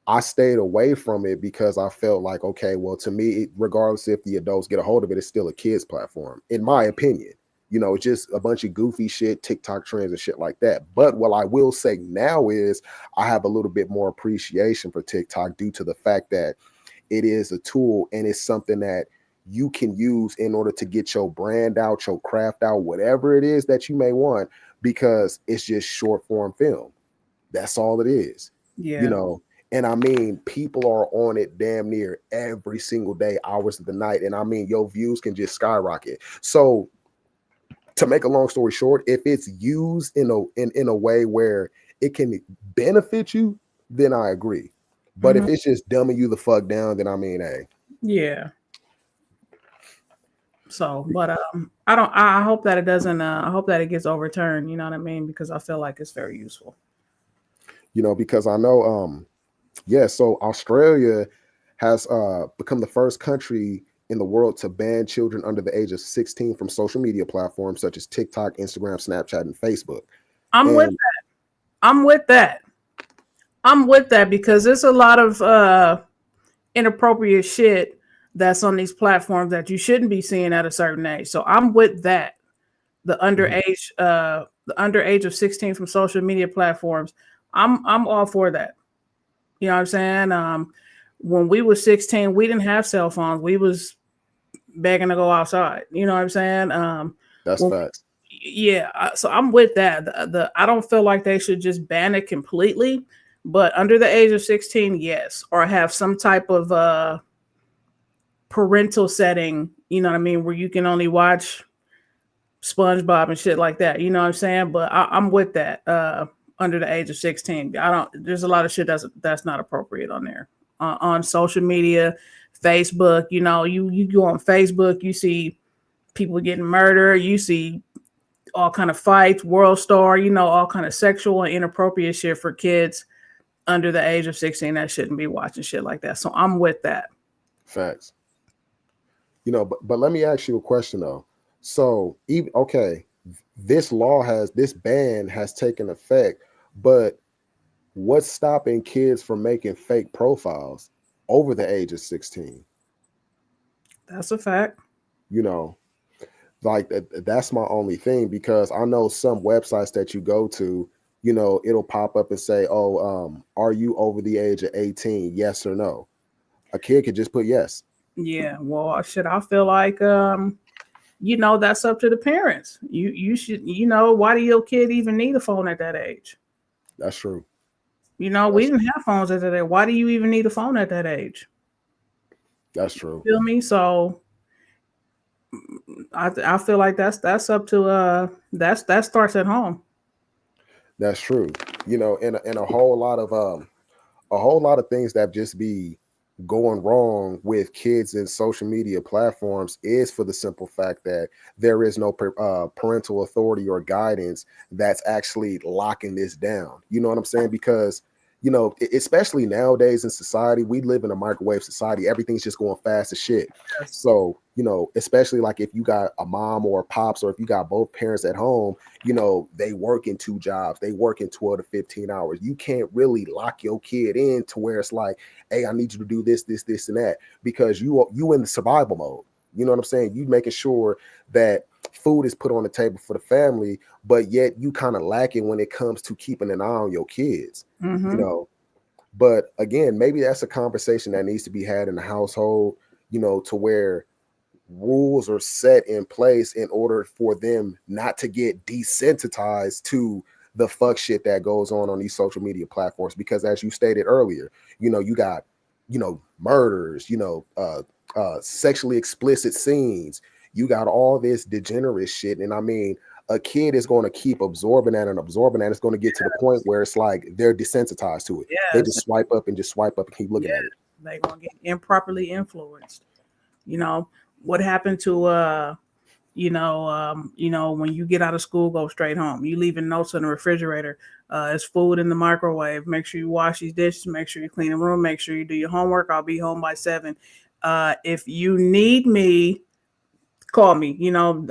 I stayed away from it because I felt like, okay, well, to me, regardless if the adults get a hold of it, it's still a kids platform, in my opinion. It's just a bunch of goofy shit, TikTok trends and shit like that. But what I will say now is I have a little bit more appreciation for TikTok due to the fact that it is a tool and it's something that you can use in order to get your brand out, your craft out, whatever it is that you may want, because it's just short form film. That's all it is. Yeah. And I mean, people are on it damn near every single day, hours of the night. And I mean, your views can just skyrocket. So to make a long story short, if it's used in a way where it can benefit you, then I agree. But if it's just dumbing you the fuck down, then I mean, hey. Yeah. So, but I hope that it doesn't. I hope that it gets overturned. You know what I mean? Because I feel like it's very useful. Because I know, so Australia has become the first country in the world to ban children under the age of 16 from social media platforms such as TikTok, Instagram, Snapchat, and Facebook. I'm with that because there's a lot of inappropriate shit that's on these platforms that you shouldn't be seeing at a certain age. So I'm with that. The underage of 16 from social media platforms. I'm all for that. You know what I'm saying? When we were 16, we didn't have cell phones. We was begging to go outside. You know what I'm saying? That's facts. Yeah. So I'm with that. I don't feel like they should just ban it completely, but under the age of 16, yes, or have some type of parental setting, you know what I mean, where you can only watch SpongeBob and shit like that. You know what I'm saying? But I'm with that. Under the age of 16, there's a lot of shit that's not appropriate on there. On social media, Facebook, you go on Facebook, you see people getting murdered, you see all kind of fights, World Star, all kind of sexual and inappropriate shit for kids under the age of 16 that shouldn't be watching shit like that. So I'm with that. Facts. But let me ask you a question though. So this ban has taken effect, but what's stopping kids from making fake profiles over the age of 16? That's a fact. Like that's my only thing, because I know some websites that you go to, it'll pop up and say, oh, are you over the age of 18? Yes or no. A kid could just put yes. Yeah, well, I feel like that's up to the parents. You should, why do your kid even need a phone at that age? That's true. We didn't have phones at that age. Why do you even need a phone at that age? That's true. You feel me? So I feel like that's up to that starts at home. That's true. And a whole lot of things that just be going wrong with kids in social media platforms is for the simple fact that there is no parental authority or guidance that's actually locking this down. You know what I'm saying? Because you know, especially nowadays in society, we live in a microwave society. Everything's just going fast as shit. Yes. So, you know, especially like if you got a mom or a pops, or if you got both parents at home, you know, they work in 2 jobs, they work in 12 to 15 hours. You can't really lock your kid in to where it's like, hey, I need you to do this, this, this, and that, because you in the survival mode. You know what I'm saying? You making sure that food is put on the table for the family, but yet you kind of lacking when it comes to keeping an eye on your kids. Mm-hmm. You know, but again, maybe that's a conversation that needs to be had in the household, you know, to where rules are set in place in order for them not to get desensitized to the fuck shit that goes on these social media platforms. Because as you stated earlier, you know, you got, you know, murders, you know, sexually explicit scenes, you got all this degenerate shit. And I mean, a kid is going to keep absorbing that and absorbing that. It's going to get to the point where it's like they're desensitized to it. They just swipe up and just swipe up and keep looking at it. They're going to get improperly influenced. You know, what happened to you know, when you get out of school, go straight home. You leaving notes in the refrigerator. It's food in the microwave. Make sure you wash these dishes. Make sure you clean the room. Make sure you do your homework. I'll be home by 7. If you need me, call me. You know,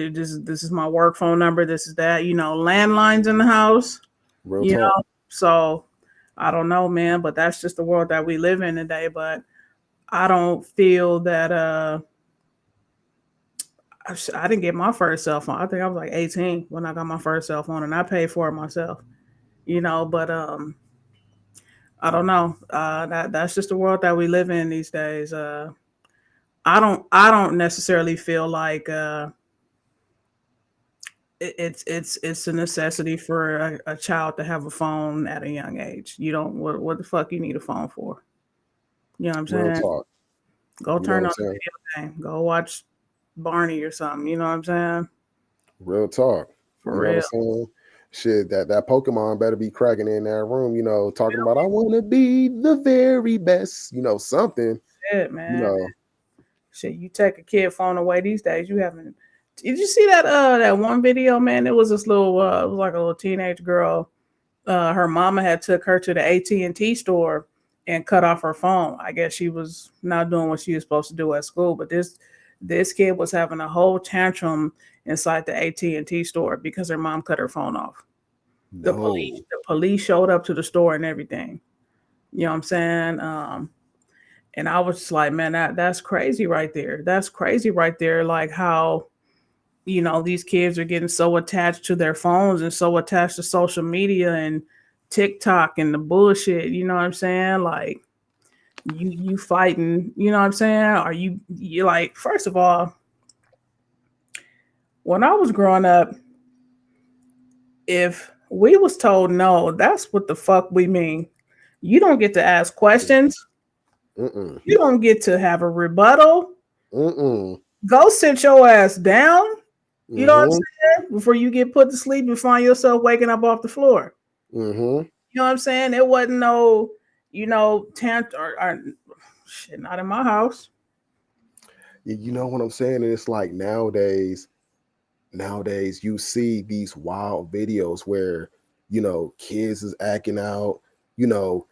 this is my work phone number. This is that. You know, landlines in the house. Real you talk. know, so I don't know, man. But that's just the world that we live in today. But I don't feel that I didn't get my first cell phone. I think I was like 18 when I got my first cell phone, and I paid for it myself. You know, but I don't know. That's just the world that we live in these days. I don't necessarily feel like it's a necessity for a child to have a phone at a young age. You don't. What the fuck you need a phone for? You know what I'm saying? Real talk. Go You turn know on what the I'm saying? video game. Go watch Barney or something. You know what I'm saying? Real talk. For You know real. what I'm saying? Shit, that Pokemon better be cracking in that room, you know, talking about I want to be the very best, you know, something. Shit, You man. know, Shit, you take a kid phone away these days. You haven't. Did you see that one video, man? It was this little it was like a little teenage girl. Her mama had took her to the AT&T store and cut off her phone. I guess she was not doing what she was supposed to do at school, but this kid was having a whole tantrum inside the AT&T store because her mom cut her phone off. The police showed up to the store and everything. You know what I'm saying? And I was just like, man, that's crazy right there. That's crazy right there. Like how, you know, these kids are getting so attached to their phones and so attached to social media and TikTok and the bullshit. You know what I'm saying? Like you fighting, you know what I'm saying? Are you like, first of all, when I was growing up, if we was told no, that's what the fuck we mean. You don't get to ask questions. Mm-mm. You don't get to have a rebuttal. Mm-mm. Go sit your ass down. You know what I'm Mm-hmm. saying? Before you get put to sleep and find yourself waking up off the floor. Mm-hmm. You know what I'm saying? It wasn't no, you know, tent or shit, not in my house. You know what I'm saying? And it's like nowadays you see these wild videos where, you know, kids is acting out, you know,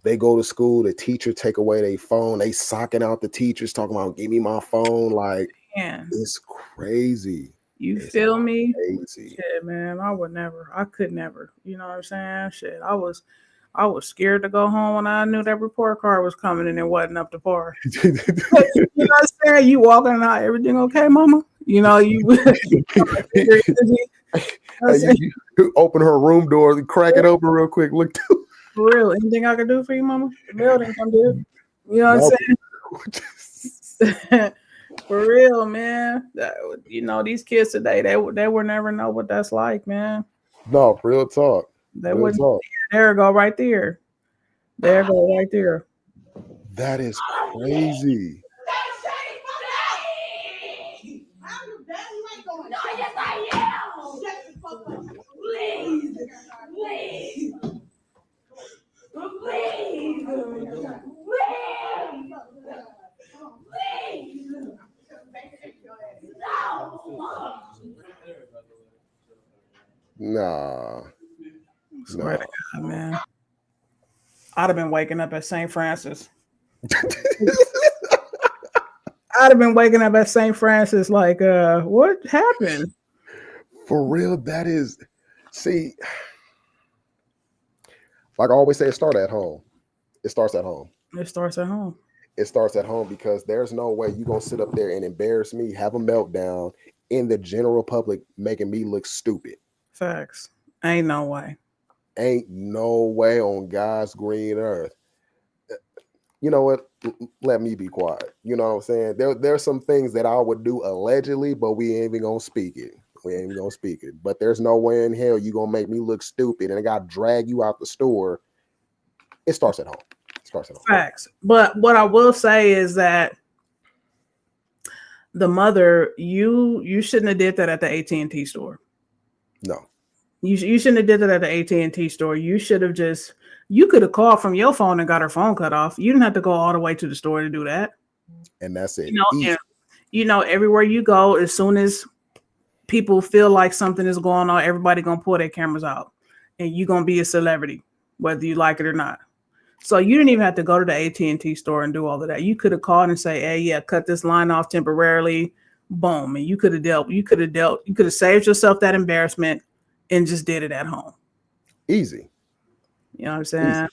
they go to school, the teacher take away their phone, they socking out the teachers, talking about give me my phone. Like, Man, it's crazy. you feel me? Crazy. Shit, man, I could never. You know what I'm saying? Shit, I was scared to go home when I knew that report card was coming and it wasn't up to par. You know what I'm saying? You walking out, everything okay, mama? You know, you you open her room door and crack it open real quick. Look, for real. Anything I can do for you, mama? The building come do. You know what I'm saying? For real, man. You know, these kids today, they will never know what that's like, man. No, real talk. They wouldn't. There go right there. There go right there. That is crazy. No, yes, I am. Shut the fuck up. Please. Please. Please. Please. Nah. Swear to God, man. I'd have been waking up at St. Francis. I'd have been waking up at St. Francis like, what happened? For real, that is, see, like I always say, it starts at home. It starts at home. It starts at home. It starts at home because there's no way you're going to sit up there and embarrass me, have a meltdown in the general public, making me look stupid. Facts. Ain't no way. Ain't no way on God's green earth. You know what? Let me be quiet. You know what I'm saying? There's some things that I would do allegedly, but we ain't even gonna speak it. We ain't even gonna speak it. But there's no way in hell you gonna make me look stupid and I gotta drag you out the store. It starts at home. It starts at home. Facts. But what I will say is that the mother, you shouldn't have did that at the AT&T store. No. You shouldn't have did that at the AT&T store. You should have you could have called from your phone and got her phone cut off. You didn't have to go all the way to the store to do that. And that's it. Everywhere you go, as soon as people feel like something is going on, everybody gonna pull their cameras out, and you're gonna be a celebrity, whether you like it or not. So you didn't even have to go to the AT&T store and do all of that. You could have called and say, "Hey, yeah, cut this line off temporarily." Boom, and you could have saved yourself that embarrassment and just did it at home. Easy. You know what I'm saying?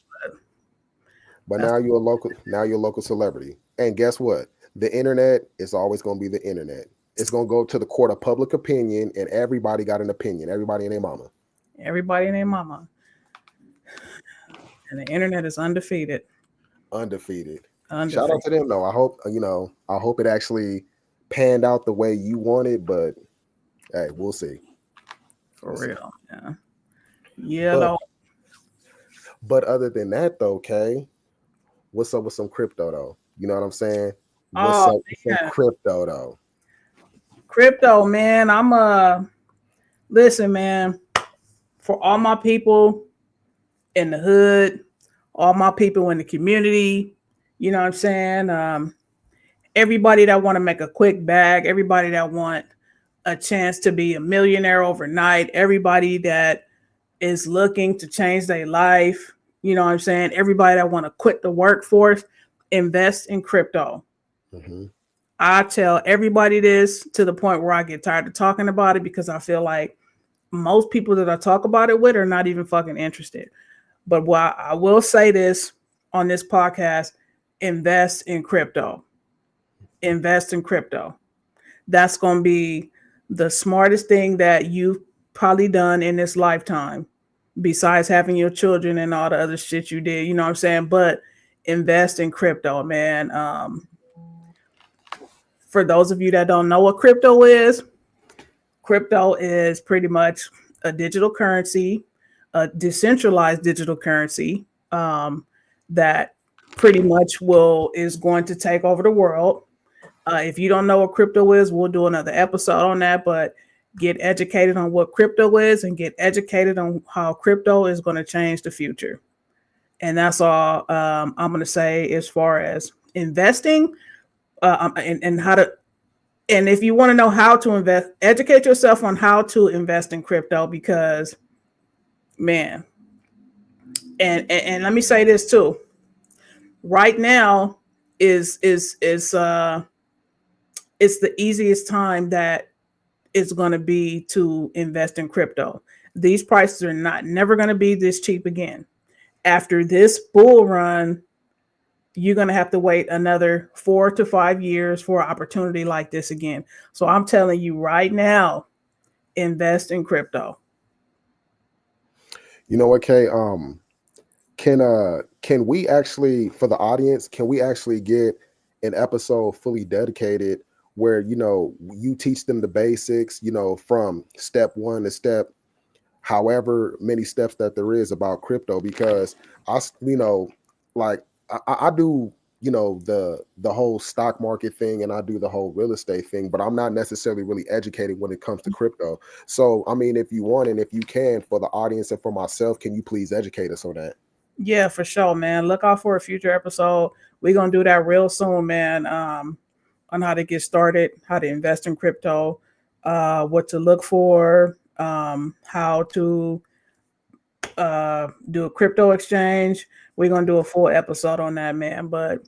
But now you're a local celebrity. And guess what? The internet is always going to be the internet. It's going to go to the court of public opinion, and everybody got an opinion. Everybody and their mama. Everybody and their mama. And the internet is undefeated. Undefeated. Shout out to them though. I hope it actually panned out the way you wanted, but hey, we'll see. For real. Yeah. Yeah. But other than that though, Kay, what's up with some crypto though? You know what I'm saying? What's up with some crypto though? Crypto, man. Listen, man, for all my people in the hood, all my people in the community, you know what I'm saying? Everybody that want to make a quick bag, everybody that want a chance to be a millionaire overnight, everybody that is looking to change their life, you know what I'm saying? Everybody that want to quit the workforce, invest in crypto. Mm-hmm. I tell everybody this to the point where I get tired of talking about it because I feel like most people that I talk about it with are not even fucking interested. But while I will say this on this podcast, invest in crypto. Invest in crypto. That's going to be the smartest thing that you've probably done in this lifetime, besides having your children and all the other shit you did. You know what I'm saying? But invest in crypto, man. For those of you that don't know what crypto is pretty much a digital currency, a decentralized digital currency that pretty much is going to take over the world. If you don't know what crypto is, we'll do another episode on that, but get educated on what crypto is and get educated on how crypto is going to change the future. And that's all I'm going to say as far as investing and how to. And if you want to know how to invest, educate yourself on how to invest in crypto because, man, and let me say this too. Right now is it's the easiest time that it's going to be to invest in crypto. These prices are never going to be this cheap again. After this bull run, you're going to have to wait another 4 to 5 years for an opportunity like this again. So I'm telling you right now, invest in crypto. You know what, Kay? Can we actually, for the audience, can we actually get an episode fully dedicated where, you teach them the basics, from step 1 to step however many steps that there is about crypto? Because I do, the whole stock market thing and I do the whole real estate thing, but I'm not necessarily really educated when it comes to crypto. So, I mean, if you want and if you can, for the audience and for myself, can you please educate us on that? Yeah, for sure, man. Look out for a future episode. We're going to do that real soon, man, on how to get started, how to invest in crypto, what to look for, how to do a crypto exchange, we're gonna do a full episode on that, man. But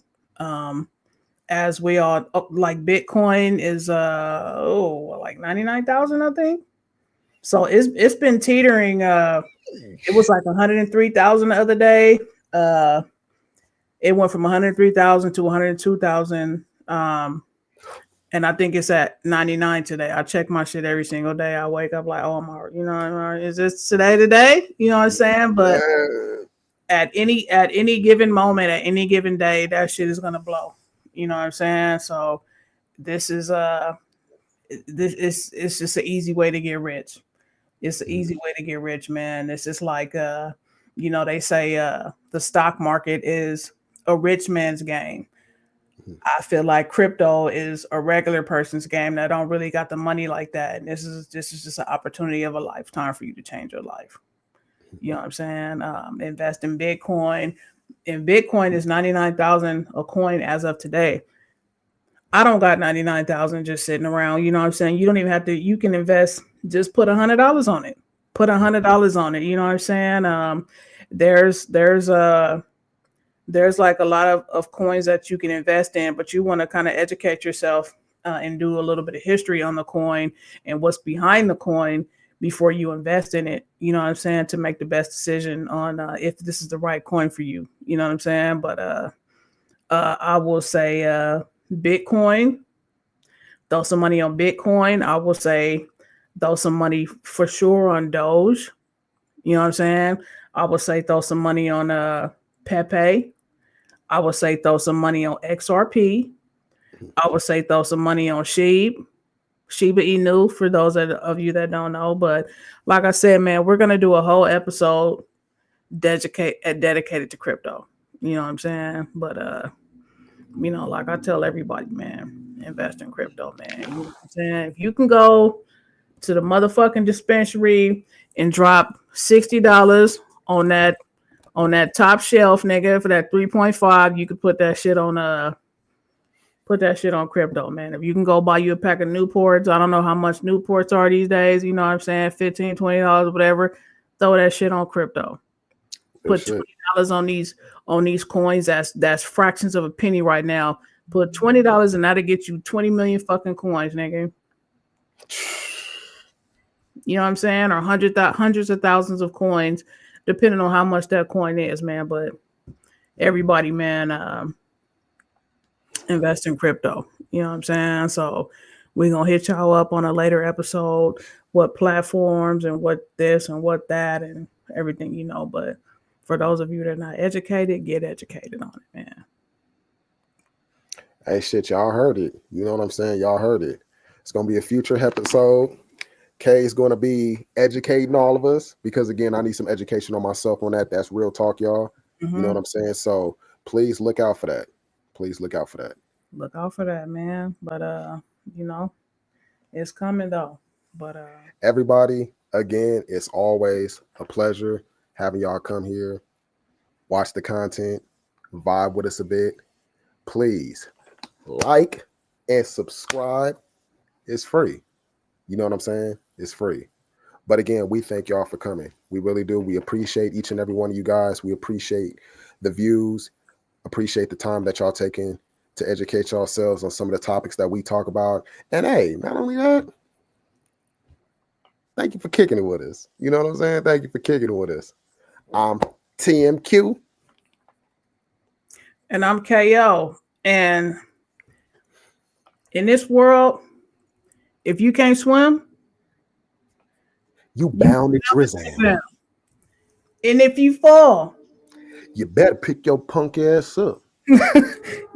as we all like, Bitcoin is like 99,000, I think. So it's been teetering. It was like 103,000 the other day. It went from 103,000 to 102,000. And I think it's at 99 today. I check my shit every single day. I wake up like, oh my, is this today? You know what I'm saying? But at any given moment, at any given day, that shit is gonna blow. You know what I'm saying? So this is it's just an easy way to get rich. It's an easy way to get rich, man. This is like they say the stock market is a rich man's game. I feel like crypto is a regular person's game that don't really got the money like that. And this is just an opportunity of a lifetime for you to change your life. You know what I'm saying? Invest in Bitcoin. And Bitcoin is 99,000 a coin as of today. I don't got 99,000 just sitting around. You know what I'm saying? You don't even have to. You can invest. Just put $100 on it. Put $100 on it. You know what I'm saying? There's like a lot of coins that you can invest in, but you want to kind of educate yourself and do a little bit of history on the coin and what's behind the coin before you invest in it. You know what I'm saying? To make the best decision on if this is the right coin for you. You know what I'm saying? But I will say Bitcoin. Throw some money on Bitcoin. I will say throw some money for sure on Doge. You know what I'm saying? I would say throw some money on Pepe. I would say throw some money on XRP. I would say throw some money on Shiba Inu, for those of you that don't know. But like I said, man, we're going to do a whole episode dedicated to crypto. You know what I'm saying? But, like I tell everybody, man, invest in crypto, man. You know what I'm saying? If you can go to the motherfucking dispensary and drop $60 on that top shelf, nigga, for that 3.5, you could put that shit on crypto, man. If you can go buy you a pack of Newports, I don't know how much Newports are these days, you know what I'm saying? $15, $20, whatever. Throw that shit on crypto. Put $20 on these coins. That's fractions of a penny right now. Put $20 and that'll get you 20 million fucking coins, nigga. You know what I'm saying? Or hundreds of thousands of coins, depending on how much that coin is, man. But everybody, man, invest in crypto. You know what I'm saying? So we're going to hit y'all up on a later episode, what platforms and what this and what that and everything, But for those of you that are not educated, get educated on it, man. Hey, shit, y'all heard it. You know what I'm saying? Y'all heard it. It's going to be a future episode. Kay is going to be educating all of us because, again, I need some education on myself on that. That's real talk, y'all. Mm-hmm. You know what I'm saying? So please look out for that. Please look out for that. Look out for that, man. But, it's coming, though. But everybody, again, it's always a pleasure having y'all come here, watch the content, vibe with us a bit. Please like and subscribe. It's free. You know what I'm saying? It's free. But again, we thank y'all for coming. We really do. We appreciate each and every one of you guys. We appreciate the views, appreciate the time that y'all taking to educate yourselves on some of the topics that we talk about. And hey, not only that, thank you for kicking it with us. You know what I'm saying? Thank you for kicking it with us. I'm TMQ. And I'm KO. And in this world, if you can't swim, you bound to drizzle. And if you fall, you better pick your punk ass up.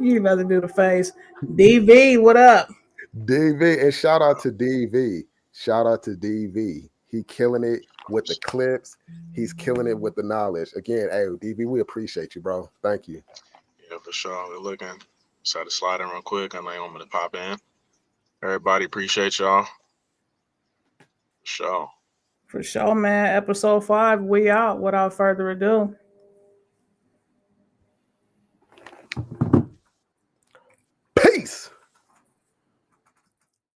You better do the face. DV, what up? DV, and shout out to DV. Shout out to DV. He killing it with the clips. He's killing it with the knowledge. Again, hey, DV, we appreciate you, bro. Thank you. Yeah, for sure. We're looking. Just had to slide in real quick. I know you want me to pop in. Everybody, appreciate y'all. For sure. For sure, man. Episode 5, we out without further ado.